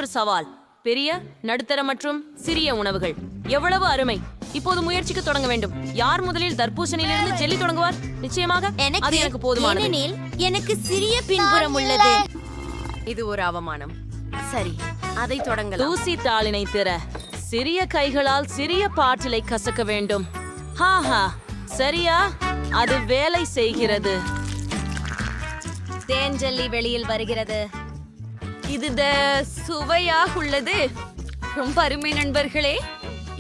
ஒரு சவால். பெரிய, நடுத்தர மற்றும் சிறிய உணவுகள் எவ்வளவு அருமை. இப்போது முயற்சிக்கு தொடங்க வேண்டும். யார் முதலில் தர்பூசணியிலிருந்து ஜெல்லி தொடங்குவார்? நிச்சயமாக அது எனக்கு போதுமானது. ஏனெனில் எனக்கு சிறிய பின்புறம் உள்ளது. இது ஒரு அவமானம். சரி, அதை தொடங்கலாம். தூசி தாளினை திற சிறிய கைகளால் சிறிய பாட்டிலை கசக்க வேண்டும். ஹாஹா, சரியா? அது வேலை செய்கிறது. தேன் ஜெல்லி வெளியில் வருகிறது. இது சுவையாக உள்ளது. ரொம்ப அருமை நண்பர்களே,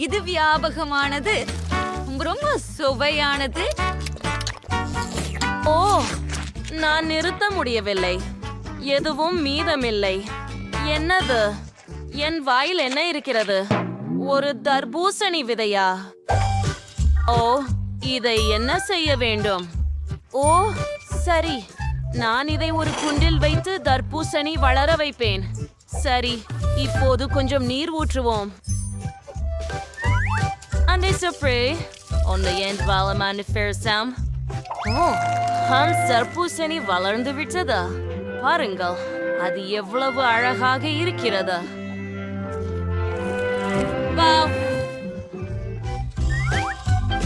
இது வியாபகமானது, ரொம்ப சுவையானது. ஓ, நான் நிறுத்த முடியவில்லை. எதுவும் மீதமில்லை. என்னது? என் வாயில் என்ன இருக்கிறது? ஒரு தர்பூசணி விதையா? ஓ, இதை என்ன செய்ய வேண்டும்? ஓ, சரி, நான் இதை ஒரு குண்டில் வைத்து தர்பூசணி வளர வைப்பேன். சரி, இப்போது கொஞ்சம் நீர் ஊற்றுவோம். அந்த ஸ்ப்ரே on the end வாலமானிஃபெரசம். ஓ, தர்பூசணி வளர்ந்து விட்டது. பாருங்கள், அது எவ்வளவு அழகாக இருக்கிறது.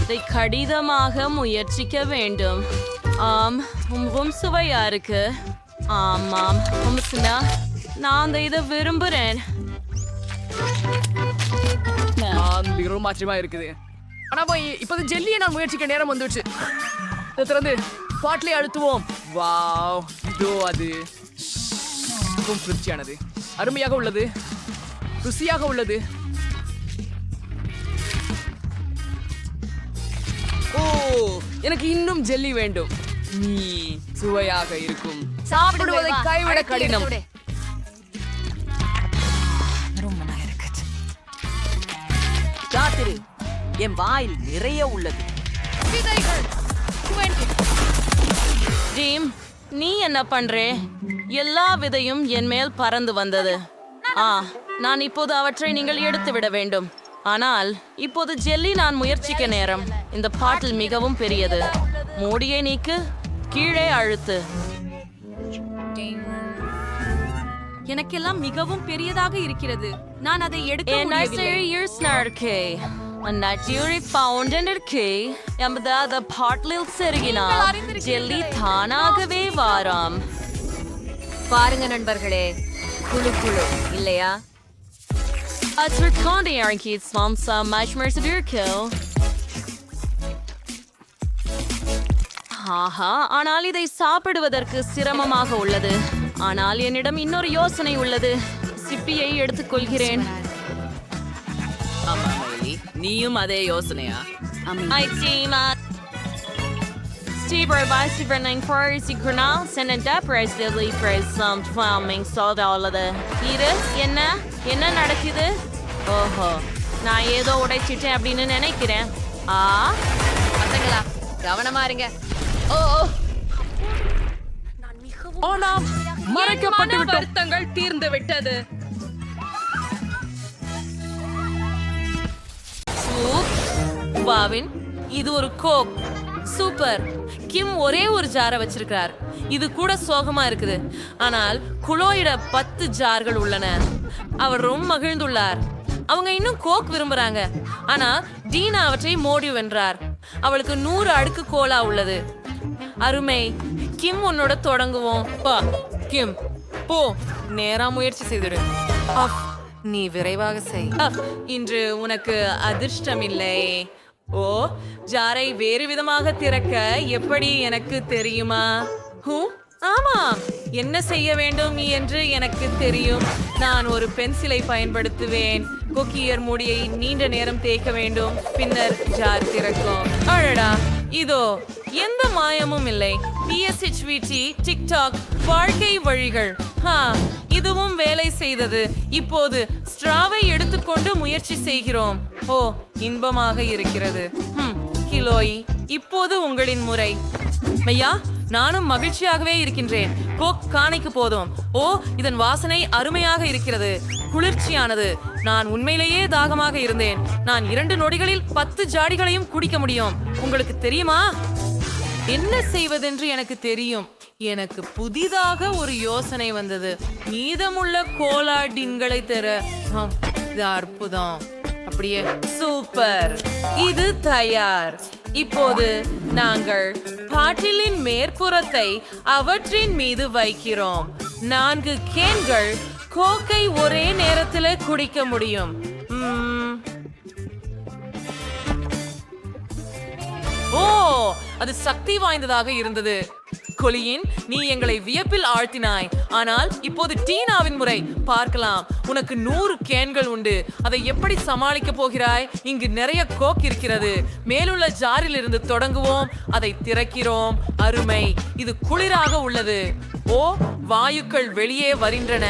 இதை கடினமாக முயற்சிக்க வேண்டும். ஆம், ரொம்ப சுவையா இருக்கு. ஆமாம், நான் இதை விரும்புறேன். மிகவும் ஆச்சரியமா இருக்குது. ஆனா இப்போது ஜெல்லியை நான் முயற்சிக்க நேரம் வந்துடுச்சு. இதை திறந்து பாட்டிலை அழுத்துவோம். வாவ், இதோ அது மிகவும் குளிர்ச்சியானது, அருமையாக உள்ளது, ருசியாக உள்ளது. ஓ, எனக்கு இன்னும் ஜெல்லி வேண்டும். நீ சுவையாக இருக்கும். சாப்பிடுவதை கைவிட கடினம். காத்திரு, என் வாயில் நிறைய உள்ளது. டீம், நீ என்ன பண்றே? எல்லா விதையும் என் மேல் பறந்து வந்தது. நான் இப்போது அவற்றை நீங்கள் எடுத்து விட வேண்டும். ஆனால் இப்போது ஜெல்லி நான் முயற்சிக்க நேரம். இந்த பாட்டில் மிகவும் பெரியது. மூடியை நீக்கு, கீழே அழுத்து. எனக்கெல்லாம் மிகவும் பெரியதாக இருக்கிறது. நான் அதை எடுக்க முடியவில்லை. ஜெல்லி தானாகவே வாராம். பாருங்க நண்பர்களே, குழு குழு இல்லையா? ஆனால் இதை சாப்பிடுவதற்கு சிரமமாக உள்ளது. ஆனால் என்னிடம் இன்னொரு யோசனை உள்ளது. சிப்பியை எடுத்துக்கொள்கிறேன். நீயும் அதே யோசனையா? என்ன நடக்குது? ஓஹோ, நான் ஏதோ உடைச்சிட்டேன் அப்படின்னு நினைக்கிறேன். கவனமா இருங்க. வருத்தங்கள் தீர்ந்து விட்டது. பாவின், இது ஒரு கோக். சூப்பர். கிம் ஒரே ஒரு ஜாரை வச்சிருக்கார். இது கூட சோகமா இருக்குது. ஆனால் குளோயிட 10 ஜார்கள் உள்ளன. அவர் ரொம்ப மகிழ்ந்துள்ளார். அவங்க இன்னும் கோக் விரும்புறாங்க. ஆனா டீனா அவற்றை மோடி வென்றார். அவளுக்கு 100 அடுக்கு கோலா உள்ளது. அருமை. கிம், உன்னோட தொடங்குவோம். கிம், போ, நேரா முயற்சி செய்துடு. நீ விரைவாக செய். இன்று உனக்கு அதிர்ஷ்டம் இல்லை. ஓ, ஜாரை வேறு விதமாக திறக்க எப்படி எனக்கு தெரியுமா? ஆமா, என்ன செய்ய வேண்டும் என்று எனக்கு தெரியும். நான் ஒரு பென்சிலை பயன்படுத்துவேன். கொக்கியர் மூடியை நீண்ட நேரம் தேய்க்க வேண்டும். பின்னர் ஜார் திறக்கும். அழடா, இதோ எந்த மாயமும் இல்லை. PSHVT, டிக்டாக், வாழ்க்கை வழிகள். இதுவும் வேலை செய்தது. இப்போது ஸ்ட்ராவை எடுத்துக்கொண்டு முயற்சி செய்கிறோம். ஓ, இன்பமாக இருக்கிறது. கிலோயி, இப்போது உங்களின் முறை. மையா, நானும் மகிழ்ச்சியாகவே இருக்கின்றேன். கோக் காணிக்கு போதும். ஓ, இதன் வாசனை அருமையாக இருக்கிறது, குளிர்ச்சியானது. நான் உண்மையிலேயே தாகமாக இருந்தேன். நான் 2 நொடிகளில் 10 ஜாடிகளையும் குடிக்க முடியும். உங்களுக்கு தெரியுமா? என்ன செய்வதென்று எனக்கு தெரியும். எனக்கு புதிதாக ஒரு யோசனை வந்தது. மீதமுள்ள கோலா டின்களை தர இது அற்புதம். அப்படியே சூப்பர், இது தயார். இப்போது நாங்கள் பாட்டிலின் மேற்புறத்தை அவற்றின் மீது வைக்கிறோம். 4 கேன்கள் கோக்கை ஒரே நேரத்தில் குடிக்க முடியும். ஓ, அது சக்தி வாய்ந்ததாக இருந்தது. கொலியின், நீ எங்களை வியப்பில் ஆழ்த்தினாய். ஆனால் இப்போது டீனாவின் முறை. பார்க்கலாம், உனக்கு 100 கேன்கள் உண்டு. அதை எப்படி சமாளிக்க போகிறாய்? இங்கு நிறைய கோக் இருக்கிறது. மேலுள்ள ஜாரில் இருந்து தொடங்குவோம். அதை திறக்கிறோம். அருமை, இது குளிராக உள்ளது. ஓ, வாயுக்கள் வெளியே வருகின்றன.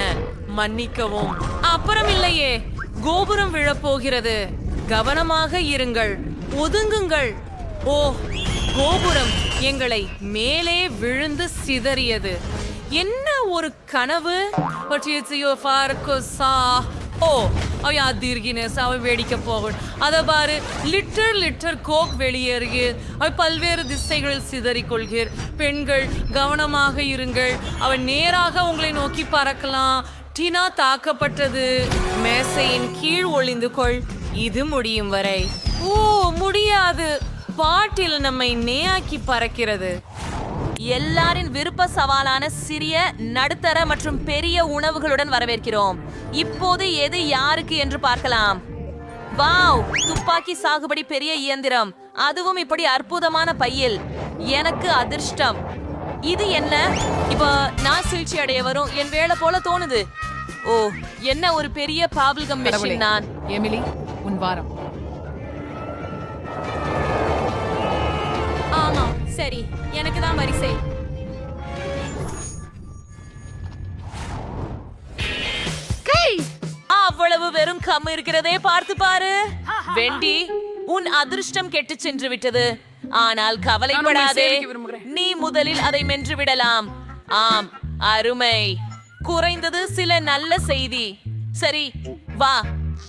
மன்னிக்கவும். அப்புறம் இல்லையே, கோபுரம் விழப்போகிறது. கவனமாக இருங்கள், ஒதுங்குங்கள். ஓ, கோபுரம் எங்களை மேலே விழுந்து சிதறியது. என்ன ஒரு கனவு. ஓ, அவ வேடிக்கை போகும். அதை பாரு, லிட்டர் கோக் வெளியேறுகிறது. அவை பல்வேறு திசைகளில் சிதறிக்கொள்கிறார். பெண்கள், கவனமாக இருங்கள். அவன் நேராக உங்களை நோக்கி பறக்கலாம். டினா தாக்கப்பட்டது. மேசையின் கீழ் ஒளிந்து கொள். இது முடியும் வரை. ஓ, முடியாது. பாட்டில் நம்மை நேயாக்கி பறக்கிறது. எல்லாரின் விருப்ப சவாலான சிறிய, நடுத்தர மற்றும் பெரிய உணவுகளுடன் வரவேற்கிறோம். இப்போது எது யாருக்கு என்று பார்க்கலாம். வாவ், துப்பாக்கி சாகுபடி பெரிய இயந்திரம், அதுவும் இப்படி அற்புதமான பையில். எனக்கு அதிர்ஷ்டம். இது என்ன? இப்போ நான் சிகிச்சை அடைய வரும் என் வேலை போல தோணுது. ஓ, என்ன ஒரு பெரிய பாபிள்கம் மெஷின். நான் எமிலி, உன் வாரம். ஆமா, சரி, எனக்கு தான் வரிசை. அவ்வளவு வெறும் கம் இருக்கிறதே, பார்த்து பாரு. வெண்டி, உன் அதிர்ஷ்டம் கெட்டு சென்று விட்டது. ஆனால் கவலைப்படாதே, நீ முதலில் அதை மென்று விடலாம். ஆம், அருமை. குறைந்தது சில நல்ல செய்தி. சரி, வா,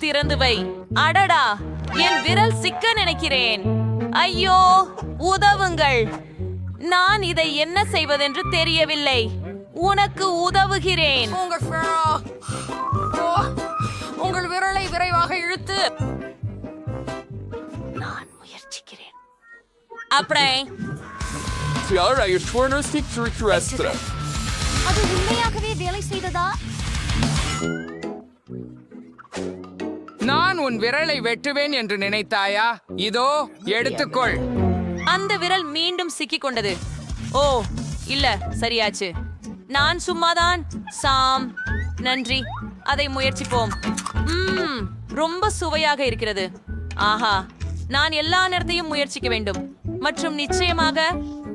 திறந்து வை. அடடா, என் விரல் சிக்க நினைக்கிறேன். ஐயோ, உதவுங்கள். நான் இதை என்ன செய்வதென்று தெரியவில்லை. உனக்கு உதவுகிறேன். உங்கள் விரலை விரைவாக இழுத்து. நான் முயற்சிக்கிறேன். அப்படியே Tiara, your corner stick to request. அது உண்மையாகவே வேலை செய்ததா? நான் உன் விரலை வெட்டுவேன் என்று நினைத்தாயா? இதோ, எடுத்துக்கொள். அந்த விரல் மீண்டும் சிக்கிக் கொண்டது. ஓ, இல்ல, சரியாச்சு. நான் சும்மாதான். சாம், நன்றி. அதை முயற்சிப்போம். ரொம்ப சுவையாக இருக்கிறது. ஆஹா, நான் எல்லா நேரத்தையும் முயற்சிக்க வேண்டும். மற்றும் நிச்சயமாக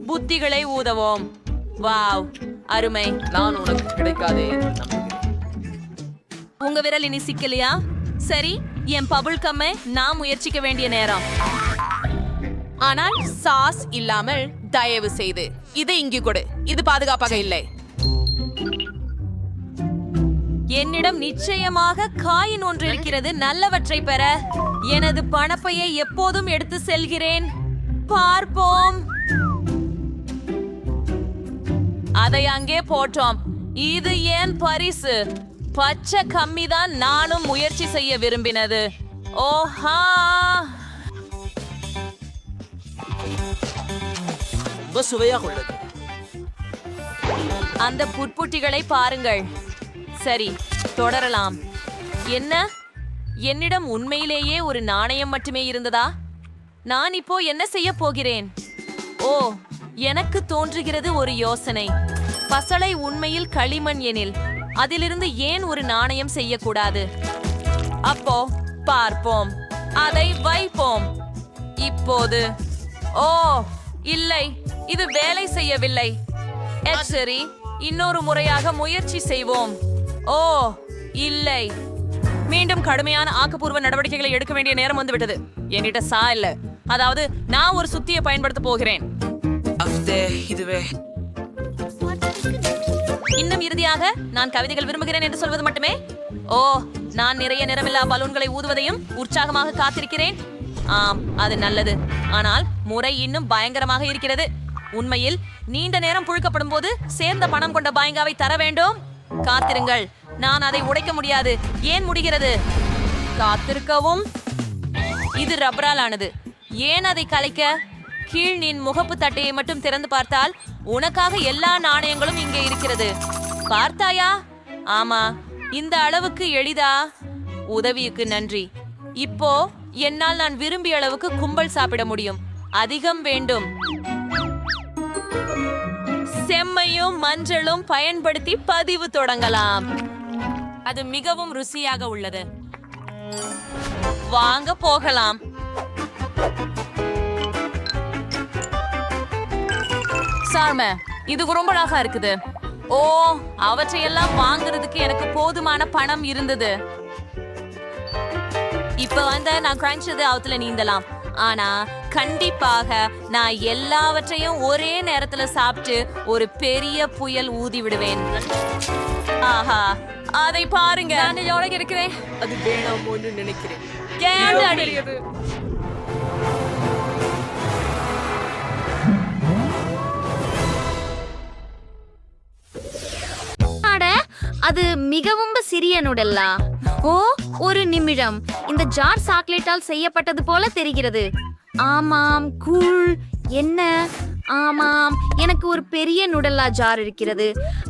புத்திகளை ஊதவோம். வாவ், அருமை. நான் உனக்கு கிடைக்காதே என்று நம்புகிறேன். உங்க விரல் இனி சிக்கலையா? சரி, என் பபுள் கம்மை நான் முயற்சிக்க வேண்டிய நேரம். ஆனால் சாஸ் இல்லாமல் தயவு செய்து இதை இங்கு கொடு. இது பாதுகாப்பாக இல்லை. என்னிடம் நிச்சயமாக காயின் ஒன்று இருக்கிறது. நல்லவற்றை பெற எனது பணப்பையை எப்போதும் எடுத்து செல்கிறேன். பார்ப்போம். அதை அங்கே போட்டோம். இது ஏன் பரிசு? பச்சை கம்மிதான் நானும் முயற்சி செய்ய விரும்பினது. ஓஹா, ரொம்ப சுவையாக உள்ளது. அந்த புட்புட்டிகளை பாருங்கள். சரி, தொடரலாம். என்ன? என்னிடம் உண்மையிலேயே ஒரு நாணயம் மட்டுமே இருந்ததா? நான் இப்போ என்ன செய்ய போகிறேன்? ஓ, எனக்கு தோன்றுகிறது ஒரு யோசனை. பசளை உண்மையில் களிமண் எனில் அதிலிருந்து ஏன் ஒரு நாணயம் செய்யக்கூடாது? அப்போ பார்ப்போம். அதை வைப்போம். இப்போது ஓ இல்லை, இது வேலை செய்யவில்லை. சரி, இன்னொரு முறையாக முயற்சி செய்வோம். ஓ இல்லை, மீண்டும் கடுமையான ஆக்கப்பூர்வ நடவடிக்கைகளை எடுக்க வேண்டிய நேரம் வந்துவிட்டது. என்கிட்ட சா இல்ல, அதாவது நான் ஒரு சுத்தியை பயன்படுத்த போகிறேன். இதுவே இன்னும் இறுதியாக நான் கவிதைகள் விரும்புகிறேன் என்று சொல்வது மட்டுமே. ஓ, நான் நிறைய நிறமில்லா பலூன்களை ஊதுவதையும் உற்சாகமாக காத்திருக்கிறேன். ஆம், அது நல்லது. ஆனால் முறை இன்னும் பயங்கரமாக இருக்கிறது. உண்மையில் நீண்ட நேரம் புழுக்கப்படும் போது சேர்ந்த பணம் கொண்ட பாயங்காவை தர வேண்டும். காத்திருங்கள், நான் அதை உடைக்க முடியாது. ஏன் முடிகிறது? காத்திருக்கவும். இது ரப்பரால் ஆனது. ஏன் அதை கலைக்க? கீழ் நீ முகப்பு தட்டையை மட்டும் திறந்து பார்த்தால் உனக்காக எல்லா நாணயங்களும் இங்கே இருக்கிறது. பார்த்தாயா? ஆமா, இந்த அளவுக்கு எளிதா? உதவிக்கு நன்றி. இப்போ என்னால் நான் விரும்பிய அளவுக்கு கும்பல் சாப்பிட முடியும். அதிகம் வேண்டும். செம்மையும் மஞ்சளும் பயன்படுத்தி பதிவு தொடங்கலாம். அது மிகவும் ருசியாக உள்ளது. வாங்க போகலாம். சார்ம, இது ரொம்ப அழகா இருக்குது. ஓ, அவற்றையெல்லாம் வாங்குறதுக்கு எனக்கு போதுமான பணம் இருந்தது. இப்ப நான் கிரஞ்சது அவத்துல நீந்தலாம். ஆனா கண்டிப்பாக நான் எல்லாவற்றையும் ஒரே நேரத்துல சாப்பிட்டு ஒரு பெரிய புயல் ஊதி விடுவேன். ஆஹா, அதை பாருங்க. நான் எவ்வளவு இருக்கிறேன். அது வேணாமோன்னு நினைக்கிறேன். கேண்டடி. அது மிகவும் சிறிய நுடல்லா. ஓ, ஒரு நிமிடம். இந்த ஜார் சாக்லேட்டால் செய்யப்பட்டது போல தெரிகிறது. ஆமாம், கூல். என்ன? ஆமாம், எனக்கு ஒரு பெரிய நுடல்லா ஜார் இருக்கிறது.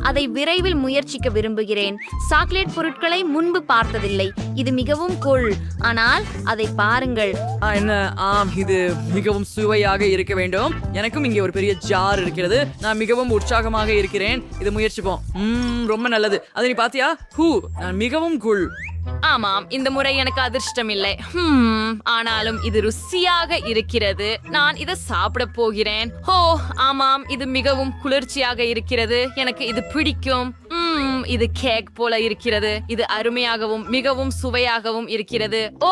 அதை விரைவில் முயற்சிக்க விரும்புகிறேன். சாக்லேட் பொருட்களை முன்பு பார்த்ததில்லை. இது மிகவும் கூல். ஆனால் அதை பாருங்கள். என்ன? இது மிகவும் சுவையாக இருக்க வேண்டும். எனக்கும் இங்கே ஒரு பெரிய ஜார் இருக்கிறது. நான் மிகவும் உற்சாகமாக இருக்கிறேன். இது முயற்சிப்போம். ரொம்ப நல்லது. அதை நீ பாத்தியா? நான் மிகவும் கூல். ஆமாம், இந்த முறை எனக்கு அதிர்ஷ்டம் இல்லை. ஆனாலும் இது ருசியாக இருக்கிறது. நான் இதை சாப்பிட போகிறேன். ஓ ஆமாம், இது மிகவும் குளிர்ச்சியாக இருக்கிறது. எனக்கு இது பிடிக்கும். இது கேக் போல இருக்கிறது. இது அருமையாகவும் மிகவும் சுவையாகவும் இருக்கிறது. ஓ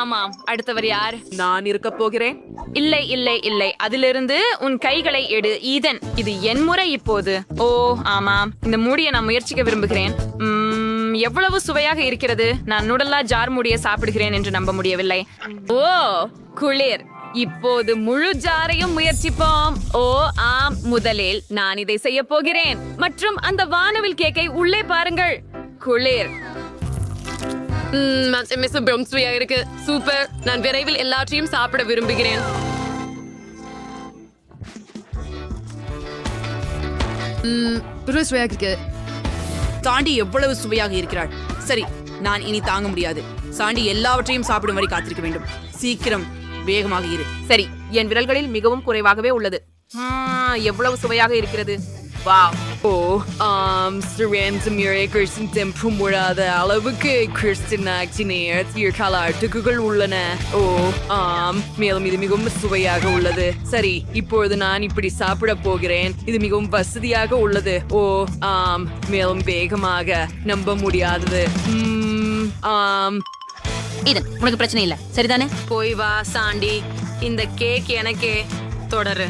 ஆமாம், அடுத்தவர் யார்? நான் இருக்க போகிறேன். இல்லை இல்லை இல்லை, அதிலிருந்து உன் கைகளை எடு ஈதன். இது என் முறை இப்போது. ஓ ஆமாம், இந்த மூடியை நான் முயற்சிக்க விரும்புகிறேன். எவ்வளவு சுவையாக இருக்கிறது. நான் நுடல்லா ஜார் மூடியை சாப்பிடுகிறேன் என்று நம்ப முடியவில்லை. ஓ குளிர். இப்போது முழு ஜாரையும் முயற்சிப்போம். ஓ ஆம், முதலில் நான் இதை செய்ய போகிறேன். மற்றும் அந்த வானவில் கேக்கை உள்ளே பாருங்கள். குளிர். மிகவும் சுவையாக இருக்கு. சூப்பர். நான் விரைவில் எல்லாத்தையும் சாப்பிட விரும்புகிறேன். சுவையாக இருக்கு. சாண்டி எவ்வளவு சுவையாக இருக்கிறாள். சரி, நான் இனி தாங்க முடியாது. சாண்டி எல்லாவற்றையும் சாப்பிடும் வரை காத்திருக்க வேண்டும். சீக்கிரம், வேகமாக இரு. சரி, என் விரல்களில் மிகவும் குறைவாகவே உள்ளது. எவ்வளவு சுவையாக இருக்கிறது. வாவ். ஓ முடியாத அளவுக்கு கிறிஸ்டினாக்சினேர் உள்ளன. ஓ மேலும் இது மிகவும் சுவையாக உள்ளது. சரி, இப்பொழுது நான் இப்படி சாப்பிட போகிறேன். இது மிகவும் வசதியாக உள்ளது. ஓ மேலும் வேகமாக, நம்ப முடியாதது. இதன் உனக்கு பிரச்சனை இல்ல, சரிதானே? போய் வா சாண்டி, இந்த கேக் எனக்கே. தொடரு.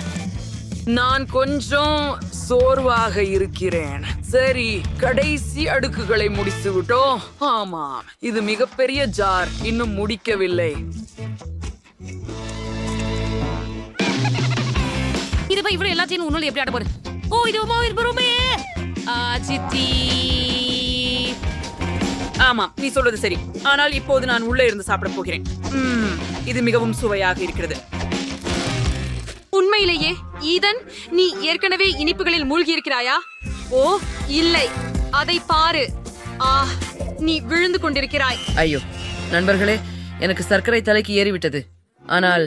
நான் கொஞ்சம் சோர்வாக இருக்கிறேன். சரி, கடைசி அடுக்குகளை முடித்து விட்டோம். ஆமாம், இது மிகப்பெரிய ஜார். இன்னும் முடிக்கவில்லை. இது இவ்வளவு எல்லாத்தையும் உன்னோட எப்படி ஆட போறது? ஓ இது ரொம்ப சித்தி. ஆமாம், நீ சொல்வது சரி. ஆனால் இப்போது நான் உள்ளே இருந்து சாப்பிட போகிறேன். இது மிகவும் சுவையாக இருக்கிறது. உண்மையிலேயே ஈதன், நீ ஏற்கனவே இனிப்புகளில் மூழ்கி இருக்கிறாயா? ஓ இல்லை, அதை பாரு. நீ விழுந்து கொண்டிருக்கிறாய். ஐயோ நண்பர்களே, எனக்கு சர்க்கரை தலைக்கு ஏறிவிட்டது. ஆனால்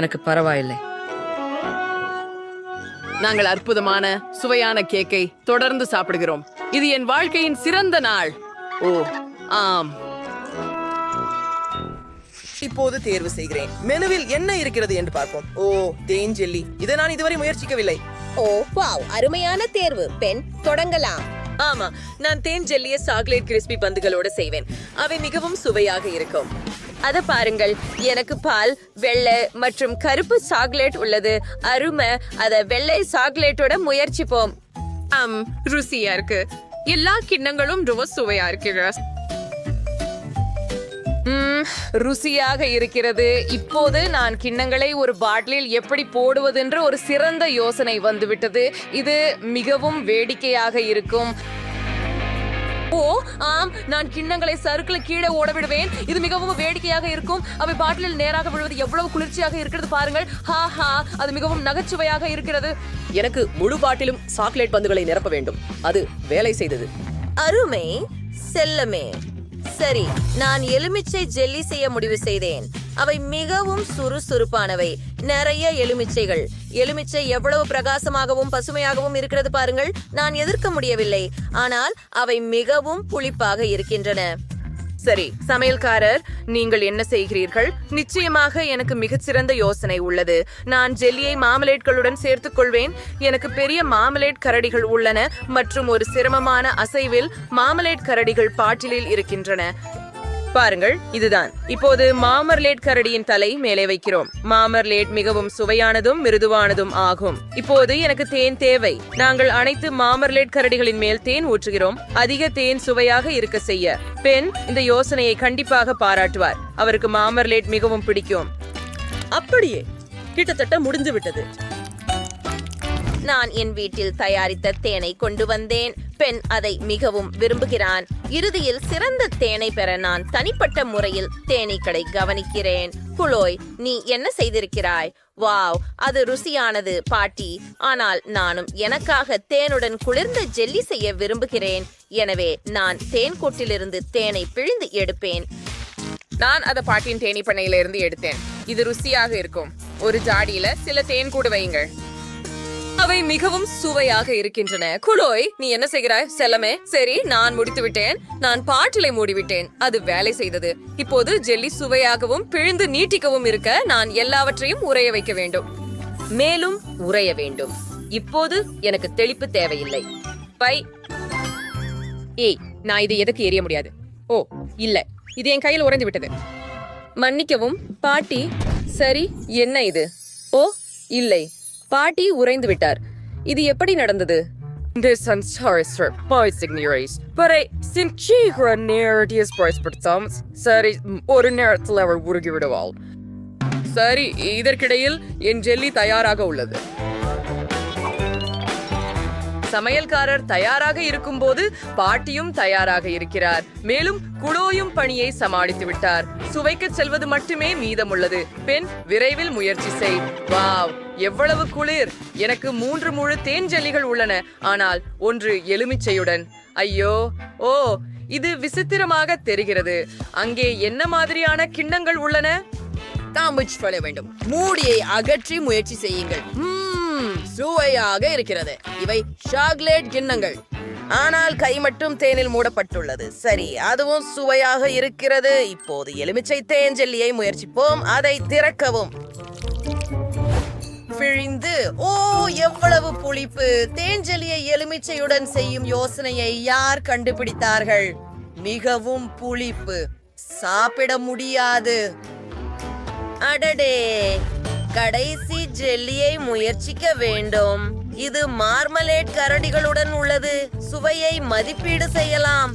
எனக்கு பரவாயில்லை. நாங்கள் அற்புதமான சுவையான கேக்கை தொடர்ந்து சாப்பிடுகிறோம். இது என் வாழ்க்கையின் சிறந்த நாள். ஓ ஆம். இப்போது தேர்வு செய்கிறேன். மெனுவில் என்ன இருக்கிறது என்று பார்ப்போம். ஓ, தேன் ஜெல்லி. இதை நான் இதுவரை முயற்சிக்கவில்லை. ஓ வாவ், அருமையான தேர்வு பெண். தொடங்கலாம். ஆமா, நான் தேன் ஜெல்லிய சாக்லேட் கிறிஸ்பி பந்துகளோட செய்வேன். அவை மிகவும் சுவையாக இருக்கும். அத பாருங்கள், எனக்கு பால், வெள்ளை மற்றும் கருப்பு சாக்லேட் உள்ளது. அருமை. அத வெள்ளை சாக்லேட்டோட முயற்சிப்போம். ருசியா இருக்கு. எல்லா கிண்ணங்களும் ரொம்ப சுவையா இருக்கு. ருசியாக இருக்கிறது. இப்போது நான் கிண்ணங்களை ஒரு பாட்டிலில் எப்படி போடுவதென்று ஒரு சிறந்த யோசனை வந்துவிட்டது. இது மிகவும் வேடிக்கையாக இருக்கும். ஓ ஆம், நான் கிண்ணங்களை சறுக்கில் கீழே ஓட விடுவேன். இது மிகவும் வேடிக்கையாக இருக்கும். அவை பாட்டிலில் நேராக விழுவது எவ்வளவு குளிர்ச்சியாக இருக்கிறது பாருங்கள். ஹா ஹா, அது மிகவும் நகைச்சுவையாக இருக்கிறது. எனக்கு முழு பாட்டிலும் சாக்லேட் பந்துகளை நிரப்ப வேண்டும். அது வேலை செய்தது. அருமை செல்லமே. சரி, நான் எலுமிச்சை ஜெல்லி செய்ய முடிவு செய்தேன். அவை மிகவும் சுறுசுறுப்பானவை. நிறைய எலுமிச்சைகள். எலுமிச்சை எவ்வளவு பிரகாசமாகவும் பசுமையாகவும் இருக்கிறது பாருங்கள். நான் எதிர்க்க முடியவில்லை, ஆனால் அவை மிகவும் புளிப்பாக இருக்கின்றன. சரி, சமையல்காரர், நீங்கள் என்ன செய்கிறீர்கள்? நிச்சயமாக எனக்கு மிகச்சிறந்த யோசனை உள்ளது. நான் ஜெல்லியை மாமலேட்களுடன் சேர்த்துக் கொள்வேன். எனக்கு பெரிய மாமலேட் கரடிகள் உள்ளன மற்றும் ஒரு சிரமமான அசைவில் மாமலேட் கரடிகள் பாட்டிலில் இருக்கின்றன. பாருங்கள், இதுதான். இப்போது மாமர்லேட் கரடியின் தலை மேலே வைக்கிறோம். மாமர்லேட் மிகவும் சுவையானதும் மிருதுவானதும் ஆகும். இப்போது எனக்கு தேன் தேவை. நாங்கள் அனைத்து மாமர்லேட் கரடிகளின் மேல் தேன் ஊற்றுகிறோம். அதிக தேன் சுவையாக இருக்க செய்ய. பெண் இந்த யோசனையை கண்டிப்பாக பாராட்டுவார். அவருக்கு மாமர்லேட் மிகவும் பிடிக்கும். அப்படியே கிட்டத்தட்ட முடிஞ்சு விட்டது. நான் என் வீட்டில் தயாரித்த தேனை கொண்டு வந்தேன். பெண் அதை மிகவும் விரும்புகிறான். இறுதியில் சிறந்த தேனை பெற நான் தனிப்பட்ட முறையில் தேனீக்களை கவனிக்கிறேன். குளோய், நீ என்ன செய்திருக்கிறாய்? வாவ், அது ருசியானது பாட்டி. ஆனால் நானும் எனக்காக தேனுடன் குளிர்ந்த ஜெல்லி செய்ய விரும்புகிறேன். எனவே நான் தேன் கூட்டிலிருந்து தேனை பிழிந்து எடுப்பேன். நான் அதை பாட்டியின் தேனீ பண்ணையிலிருந்து எடுத்தேன். இது ருசியாக இருக்கும். ஒரு ஜாடியில சில தேன் கூடு வையுங்கள். அவை மிகவும் சுவையாக இருக்கின்றன. குளோய், நீ என்ன செய்கிறாய்? செல்லமே. சரி, நான் முடித்து விட்டேன். நான் பாட்டிலை மூடிவிட்டேன். அது வேலை செய்தது. இப்போது ஜெல்லி சுவையாகவும் பிழிந்து நீட்டிக்கவும் இருக்க நான் எல்லாவற்றையும் உறைய வைக்க வேண்டும். மேலும் உறைய வேண்டும். இப்போது எனக்கு தெளிப்பு தேவையில்லை. ஏய், நான் இதை எதுக்கு எரிய முடியாது? ஓ இல்ல, இது என் கையில் உறைந்து விட்டது. மன்னிக்கவும் பாட்டி. சரி, என்ன இது? ஓ இல்லை, பாட்டி உறைந்து விட்டார். இது எப்படி நடந்தது? சரி, ஒரு நேரத்தில் அவள் உருகி விடுவாள். சரி, இதற்கிடையில் என் ஜெல்லி தயாராக உள்ளது. சமையல்காரர் தயாராக இருக்கும்போது பாட்டியும் தயாராக இருக்கிறார். மேலும் குளோயும் பணியை சமாளித்து விட்டார். சுவைக்கு செல்வது மட்டுமே மீதமுள்ளது. பெண், விரைவில் முயற்சி செய். வாவ், எவ்வளவு குளிர்! எனக்கு 3 முழு தேன் ஜெல்லிகள் உள்ளன, ஆனால் 1 எலுமிச்சையுடன். ஐயோ, ஓ, இது விசித்திரமாக தெரிகிறது. அங்கே என்ன மாதிரியான கிண்ணங்கள் உள்ளன? தாமுச் பண்ண வேண்டும். மூடியை அகற்றி முயற்சி செய்யுங்கள். சுவையாக இருக்கிறது. இவை சாக்லேட் கிண்ணங்கள், ஆனால் கை மட்டும் தேனில் மூடப்பட்டுள்ளது. சரி, அதுவும் சுவையாக இருக்கிறது. இப்போது எலுமிச்சை தேன் ஜெல்லியை முயற்சிப்போம். அதை திறக்கவும். பிழிந்து. ஓ, எவ்வளவு புளிப்பு! தேன் ஜெல்லியை எலுமிச்சையுடன் செய்யும் யோசனையை யார் கண்டுபிடித்தார்கள்? மிகவும் புளிப்பு, சாப்பிட முடியாது. அடடே, கடைசி ஜெல்லியை முயற்சிக்க வேண்டும். இது மார்மலேட் கரடிகளுடன் உள்ளது. சுவையை மதிப்பீடு செய்யலாம்.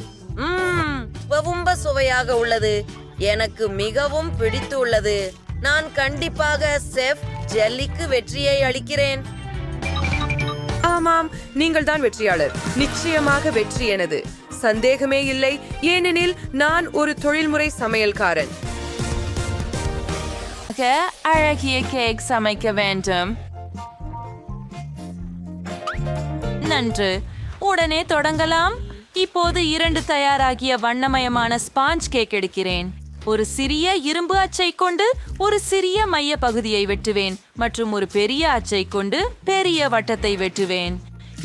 ரொம்ப சுவையாக உள்ளது. எனக்கு மிகவும் பிடித்துள்ளது. நான் கண்டிப்பாக செஃப் ஜெல்லிக்கு வெற்றியை அளிக்கிறேன். ஆமாம், நீங்கள் தான் வெற்றியாளர். நிச்சயமாக வெற்றி எனது, சந்தேகமே இல்லை. ஏனெனில் நான் ஒரு தொழில்முறை சமையல்காரன். அழகிய கேக் சமைக்க வேண்டும். நன்று, உடனே தொடங்கலாம். இப்போது 2 தயாராகிய வண்ணமயமான ஸ்பாஞ்ச் கேக் எடுக்கிறேன். ஒரு சிறிய இரும்பு அச்சை கொண்டு ஒரு சிறிய மைய பகுதியை வெட்டுவேன் மற்றும் ஒரு பெரிய அச்சை கொண்டு பெரிய வட்டத்தை வெட்டுவேன்.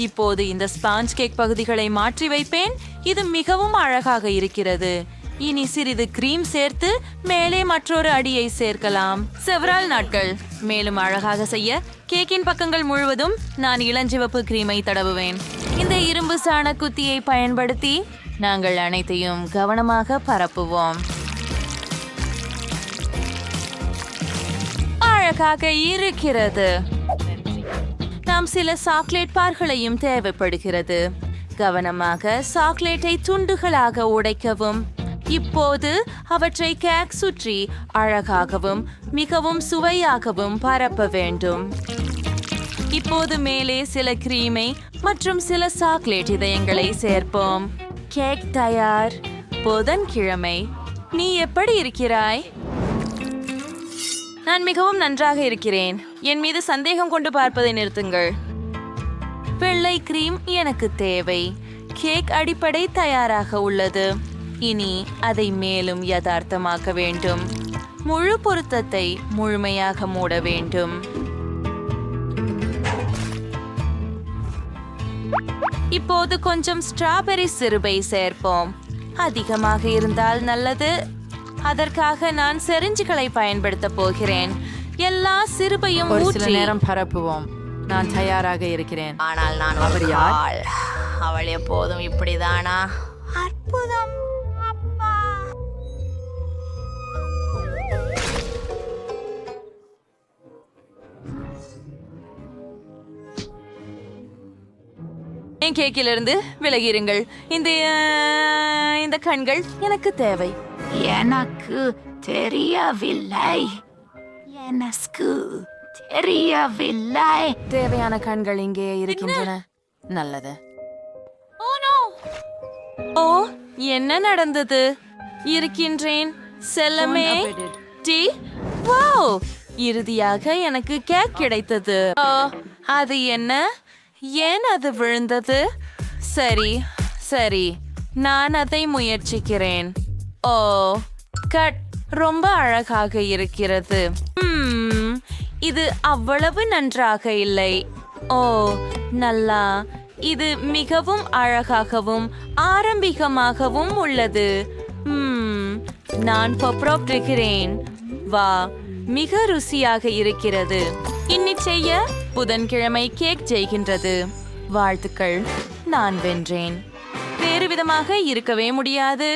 இப்போது இந்த ஸ்பாஞ்ச் கேக் பகுதிகளை மாற்றி வைப்பேன். இது மிகவும் அழகாக இருக்கிறது. இனி சிறிது கிரீம் சேர்த்து மேலே மற்றொரு அடியை சேர்க்கலாம். செவரால் நாட்கள் மேலும் அழகாக செய்ய கேக்கின் பக்கங்கள் முழுவதும் நான் இளஞ்சிவப்பு கிரீமை தடவுவேன். இந்த இரும்பு சாண குத்தியை பயன்படுத்தி நாங்கள் அனைத்தையும் கவனமாக பரப்புவோம். அழகாக இருக்கிறது. நாம் சில சாக்லேட் பார்களையும் தேவைப்படுகிறது. கவனமாக சாக்லேட்டை துண்டுகளாக உடைக்கவும். இப்போது அவற்றை கேக் சுற்றி அழகாகவும் மிகவும் சுவையாகவும் பரப்ப வேண்டும். இப்போது மேலே சில கிரீமை மற்றும் சில சாக்லேட் இதயங்களை சேர்ப்போம். கேக் தயார். புதன்கிழமை. நீ எப்படி இருக்கிறாய்? நான் மிகவும் நன்றாக இருக்கிறேன். என் மீது சந்தேகம் கொண்டு பார்ப்பதை நிறுத்துங்கள். வெள்ளை கிரீம் எனக்கு தேவை. கேக் அடிப்படை தயாராக உள்ளது. இனி அதை மேலும் யதார்த்தமாக்க வேண்டும். முழு பொருத்தத்தை முழுமையாக மூட வேண்டும். இப்போது கொஞ்சம் ஸ்ட்ராபெரி சிறுபை சேர்ப்போம். அதிகமாக இருந்தால் நல்லது. அதற்காக நான் செரிஞ்சுகளை பயன்படுத்த போகிறேன். எல்லா சிறுபையும் ஒரு சில ஊற்றி நேரம் பரப்புவோம். நான் தயாராக இருக்கிறேன். ஆனால் நான் ஒரு ஆள். அவள் எப்போதும் இப்படிதானா? அற்புதம் அப்பா. என் கேக்கிலிருந்து விலகிருங்கள். இந்த கண்கள் எனக்கு தேவை. எனக்கு தெரியவில்லை. எனக்கு தெரியவில்லை. தேவையான கண்கள் இங்கே இருக்கின்றன. நல்லது. ஓ, என்ன நடந்தது? இருக்கின்றேன் செல்லமே. டி வாவ், இறுதியாக எனக்கு கேக் கிடைத்தது. ஓ, அது என்ன? ஏன் அது விழுந்தது? சரி சரி, நான் அதை முயற்சிக்கிறேன். ஓ, கட். ரொம்ப அழகாக இருக்கிறது. இது அவ்வளவு நன்றாக இல்லை. ஓ, நல்லா. இது மிகவும் அழகாகவும் ஆரம்பிகமாகவும் உள்ளது. நான் பப்ரோப்டுகிறேன். வா, மிக ருசியாக இருக்கிறது. இன்னி செய்ய புதன்கிழமை கேக் ஜெயிக்கின்றது. வாழ்த்துக்கள், நான் வென்றேன். வேறு விதமாக இருக்கவே முடியாது.